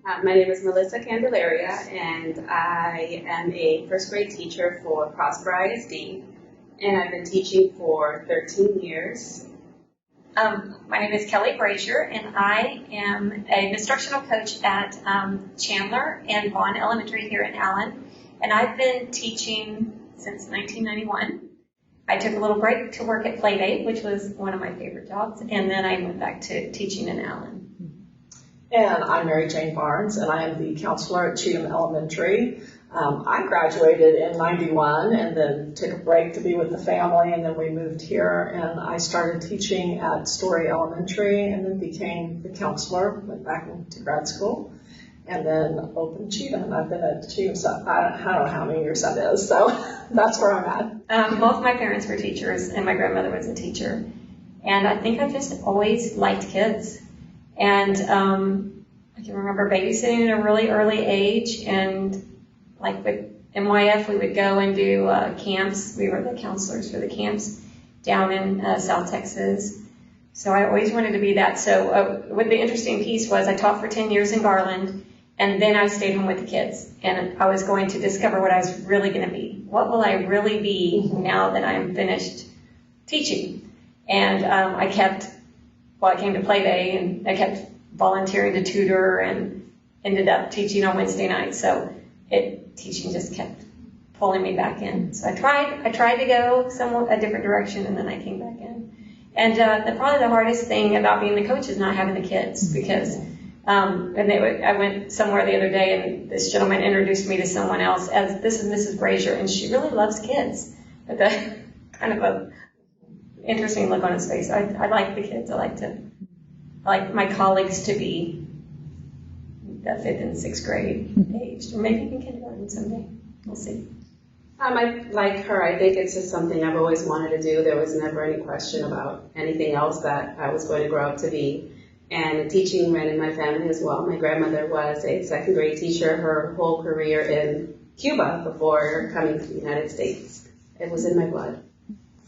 My name is Melissa Candelaria, and I am a first grade teacher for Prosper ISD, and I've been teaching for 13 years. My name is Kelly Brazier, and I am an instructional coach at Chandler and Vaughn Elementary here in Allen, and I've been teaching since 1991. I took a little break to work at Playdate, which was one of my favorite jobs, and then I went back to teaching in Allen. And I'm Mary Jane Barnes, and I am the counselor at Cheatham Elementary. I graduated in 91 and then took a break to be with the family, and then we moved here, and I started teaching at Story Elementary and then became the counselor, went back into grad school, and then opened Cheatham. And I've been at Cheatham, so I don't know how many years that is, so that's where I'm at. Both my parents were teachers, and my grandmother was a teacher. And I think I've just always liked kids. And I can remember babysitting at a really early age, and like with NYF, we would go and do camps. We were the counselors for the camps down in South Texas. So I always wanted to be that. So what the interesting piece was, I taught for 10 years in Garland, and then I stayed home with the kids. And I was going to discover what I was really going to be. What will I really be now that I'm finished teaching? And I came to Playday, and I kept volunteering to tutor and ended up teaching on Wednesday nights. So teaching just kept pulling me back in. So I tried to go somewhat a different direction, and then I came back in. And probably the hardest thing about being the coach is not having the kids, because I went somewhere the other day, and this gentleman introduced me to someone else as, this is Mrs. Brazier, and she really loves kids. But the kind of a interesting look on his face. I like the kids. I like my colleagues to be the 5th and 6th grade age, or maybe even kindergarten someday. We'll see. Like her, I think it's just something I've always wanted to do. There was never any question about anything else that I was going to grow up to be. And teaching ran in my family as well. My grandmother was a 2nd grade teacher her whole career in Cuba before coming to the United States. It was in my blood.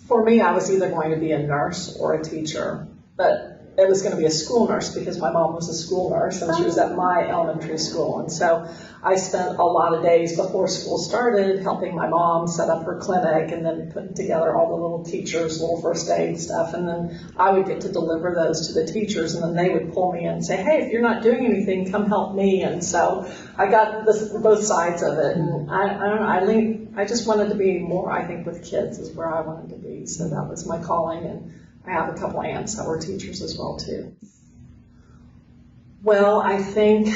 For me, I was either going to be a nurse or a teacher, but it was going to be a school nurse because my mom was a school nurse and she was at my elementary school. And so I spent a lot of days before school started helping my mom set up her clinic and then putting together all the little teachers, little first aid stuff. And then I would get to deliver those to the teachers, and then they would pull me in and say, hey, if you're not doing anything, come help me. And so I got both sides of it. And I just wanted to be more, I think, with kids is where I wanted to be. So that was my calling. And I have a couple aunts that were teachers as well, too. Well, I think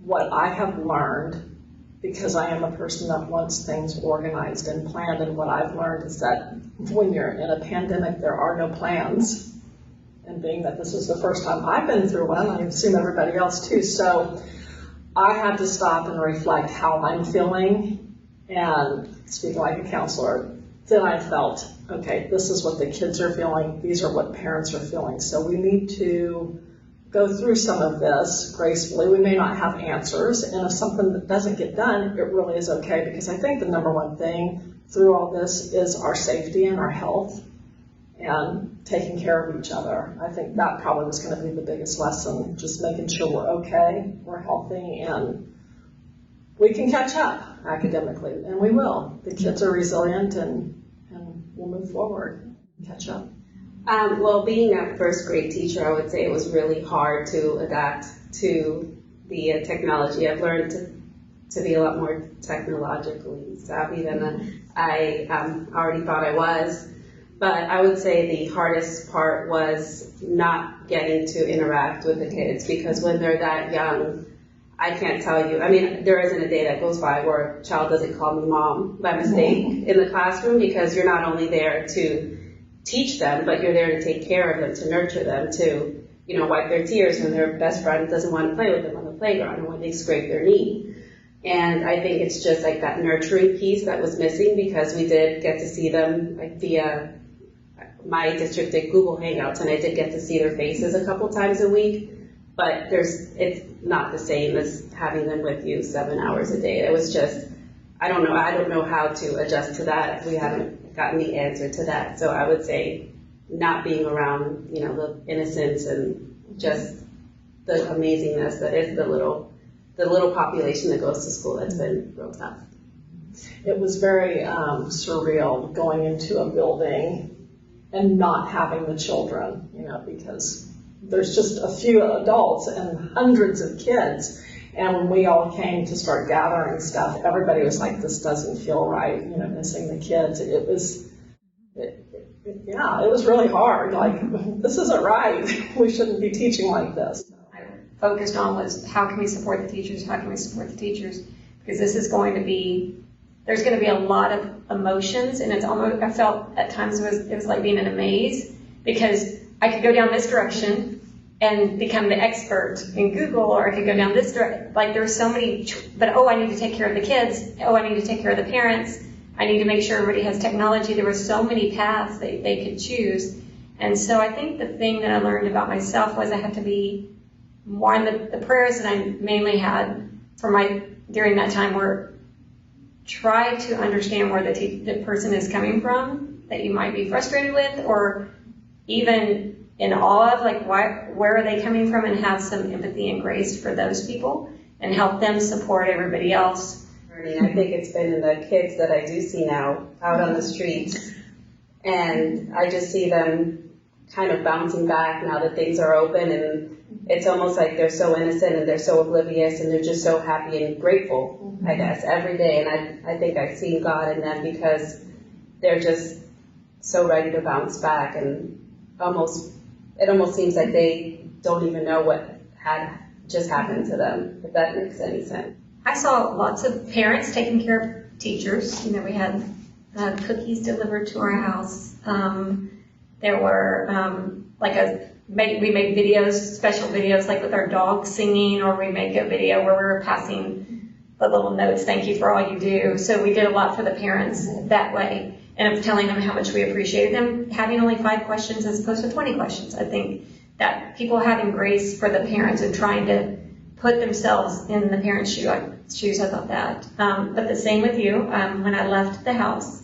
what I have learned, because I am a person that wants things organized and planned, and what I've learned is that when you're in a pandemic, there are no plans. And being that this is the first time I've been through one, I assume everybody else too. So I had to stop and reflect how I'm feeling, and speaking like a counselor, then I felt, okay, this is what the kids are feeling, these are what parents are feeling. So we need to go through some of this gracefully. We may not have answers, and if something that doesn't get done, it really is okay, because I think the number one thing through all this is our safety and our health and taking care of each other. I think that probably was going to be the biggest lesson, just making sure we're okay, we're healthy, and we can catch up academically, and we will. The kids are resilient, and we'll move forward and catch up. Well, being a first grade teacher, I would say it was really hard to adapt to the technology. I've learned to be a lot more technologically savvy than I already thought I was. But I would say the hardest part was not getting to interact with the kids, because when they're that young, I can't tell you. I mean, there isn't a day that goes by where a child doesn't call me mom by mistake in the classroom, because you're not only there to teach them, but you're there to take care of them, to nurture them, to, wipe their tears when their best friend doesn't want to play with them on the playground, or when they scrape their knee. And I think it's just like that nurturing piece that was missing, because we did get to see them like via my district did Google Hangouts, and I did get to see their faces a couple times a week. But it's not the same as having them with you 7 hours a day. It was just, I don't know how to adjust to that. We haven't gotten the answer to that. So I would say not being around, the innocence and just the amazingness that is the little population that goes to school that's been real tough. It was very surreal going into a building and not having the children, because there's just a few adults and hundreds of kids. And when we all came to start gathering stuff, everybody was like, this doesn't feel right, missing the kids. It was really hard. Like, this isn't right. We shouldn't be teaching like this. I focused on was how can we support the teachers? How can we support the teachers? Because this is going to be, there's going to be a lot of emotions, and it's almost, I felt at times it was like being in a maze, because I could go down this direction and become the expert in Google, or I could go down this direction. Like, there's so many, but I need to take care of the kids. I need to take care of the parents. I need to make sure everybody has technology. There were so many paths that they could choose. And so I think the thing that I learned about myself was I had to be more in the prayers that I mainly had during that time were try to understand where the person is coming from that you might be frustrated with, or even in awe of, like, where are they coming from, and have some empathy and grace for those people and help them support everybody else. I think it's been in the kids that I do see now out on the streets, and I just see them kind of bouncing back now that things are open, and it's almost like they're so innocent and they're so oblivious and they're just so happy and grateful, I guess, every day. And I think I've seen God in them, because they're just so ready to bounce back, and it almost seems like they don't even know what had just happened to them, if that makes any sense. I saw lots of parents taking care of teachers. We had cookies delivered to our house. There were we made videos, special videos, like with our dogs singing, or we make a video where we were passing the little notes, thank you for all you do. So we did a lot for the parents that way, and of telling them how much we appreciated them having only 5 questions as opposed to 20 questions. I think that people having grace for the parents and trying to put themselves in the parents' shoes, I thought that. But the same with you. When I left the house,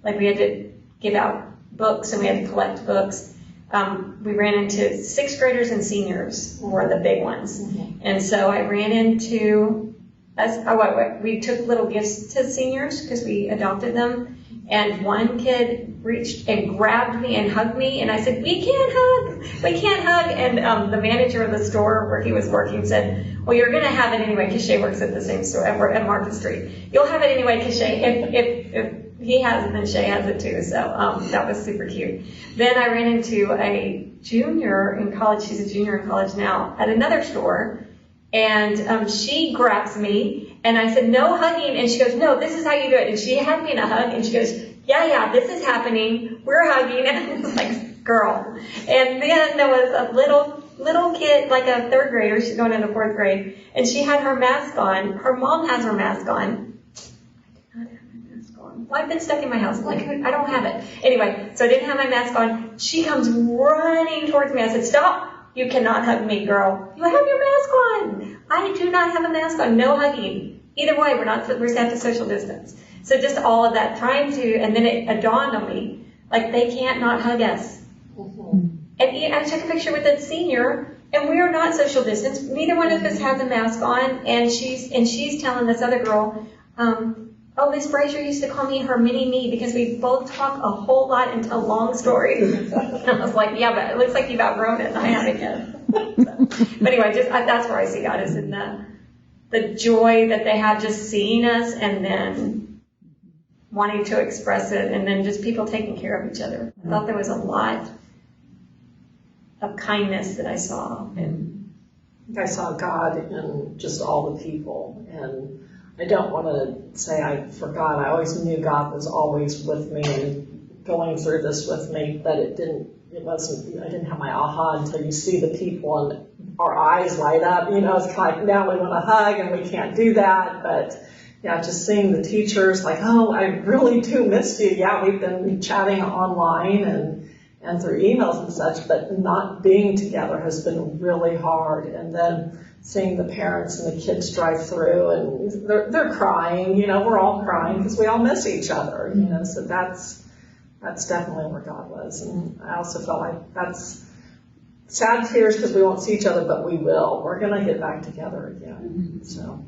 like, we had to give out books and we had to collect books. We ran into 6th graders and seniors were the big ones. And so I ran into, we took little gifts to seniors because we adopted them. And one kid reached and grabbed me and hugged me, and I said, we can't hug. And the manager of the store where he was working said, well, you're going to have it anyway, because Shay works at the same store at Market Street. You'll have it anyway, because Shay, if he has it, then Shay has it too. So that was super cute. Then I ran into a junior in college. She's a junior in college now at another store. And she grabs me, and I said, no hugging. And she goes, no, this is how you do it. And she had me in a hug, and she goes, yeah, this is happening. We're hugging. And I was like, girl. And then there was a little kid, like a 3rd grader. She's going into 4th grade. And she had her mask on. Her mom has her mask on. I did not have my mask on. Well, I've been stuck in my house. Like, I don't have it. Anyway, so I didn't have my mask on. She comes running towards me. I said, stop. You cannot hug me, girl. You have your mask on. I do not have a mask on. No hugging. Either way, we're set to social distance. So just all of that trying to, and then it dawned on me, like, they can't not hug us. And I took a picture with a senior, and we are not social distance. Neither one of us has a mask on, and she's telling this other girl, Miss Brazier used to call me her mini-me because we both talk a whole lot and tell long stories. And I was like, yeah, but it looks like you've outgrown it, and I haven't yet. But anyway, that's where I see God, is in the joy that they have just seeing us, and then wanting to express it, and then just people taking care of each other. I thought there was a lot of kindness that I saw. And I saw God in just all the people, and I don't want to say I forgot. I always knew God was always with me and going through this with me, but I didn't have my aha until you see the people and our eyes light up. It's kind of like, now we want to hug and we can't do that, but yeah, just seeing the teachers, like, oh, I really do miss you. Yeah, we've been chatting online and through emails and such, but not being together has been really hard. And then seeing the parents and the kids drive through, and they're crying, we're all crying because we all miss each other, so that's definitely where God was. And I also felt like that's sad tears because we won't see each other, but we will. We're gonna get back together again, so.